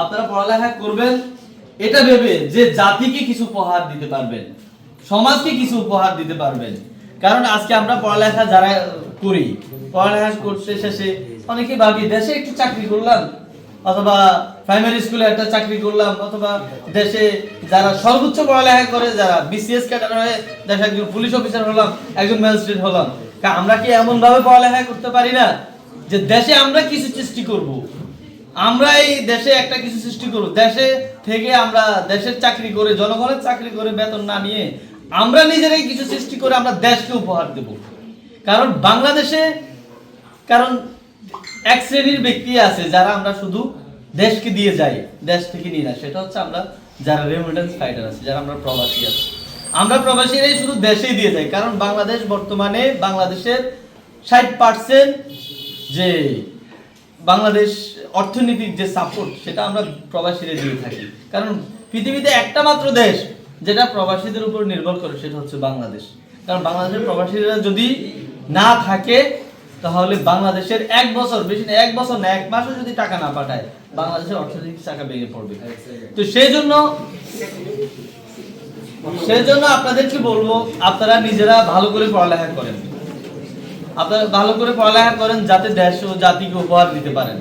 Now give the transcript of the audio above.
আপনারা পড়ালেখা করবেন এটা ভেবে যে জাতিকে কিছু উপহার দিতে পারবেন, সমাজকে কিছু উপহার দিতে পারবেন। কারণ আজকে আমরা পড়ালেখা যারা করি, পড়ালেখা করতে শেষে অনেকে ভাবি দেশে একটু চাকরি করলাম, অথবা প্রাইমারি স্কুলে একটা চাকরি করলাম, অথবা দেশে যারা সর্বোচ্চ পড়ালেখা করে, যারা বিসিএস ক্যাডার হয়ে দেশে একজন পুলিশ অফিসার হলাম, একজন ম্যাজিস্ট্রেট হলাম। আমরা কি এমন ভাবে পড়ালেখা করতে পারি না যে দেশে আমরা কিছু সৃষ্টি করব, আমরা এই দেশে একটা কিছু সৃষ্টি করব, দেশে থেকে আমরা দেশের চাকরি করে, জনগণের চাকরি করে বেতন না নিয়ে আমরা নিজেরাই কিছু সৃষ্টি করে আমরা দেশকে উপহার দেব। কারণ বাংলাদেশে কারণ এক শ্রেণীর ব্যক্তি আছে যারা আমরা শুধু দেশকে দিয়ে যাই, দেশ থেকে নিয়ে না, সেটা হচ্ছে আমরা যারা রেমিটেন্স ফাইটার আছে, যারা আমরা প্রবাসী আছি। আমরা প্রবাসীরাই শুধু দেশেই দিয়ে যাই। কারণ বাংলাদেশ বর্তমানে বাংলাদেশের 60% যে বাংলাদেশ অর্থনৈতিক যে সাপোর্ট সেটা আমরা প্রবাসীরা দিয়ে থাকি। কারণ পৃথিবীতে একটা মাত্র দেশ যেটা প্রবাসীদের উপর নির্ভর করে, সেটা হচ্ছে বাংলাদেশ। কারণ বাংলাদেশের প্রবাসীরা যদি না থাকে তাহলে বাংলাদেশের এক বছর, বেশি না এক বছর না, এক মাসও যদি টাকা না পাঠায় বাংলাদেশের অর্থনৈতিক চাকা ভেঙে পড়বে। তো সেই জন্য আপনাদেরকে বলবো, আপনারা নিজেরা ভালো করে পড়ালেখা করেন, আপনারা ভালো করে পড়ালেখা করেন যাতে দেশ ও জাতিকে উপহার দিতে পারেন।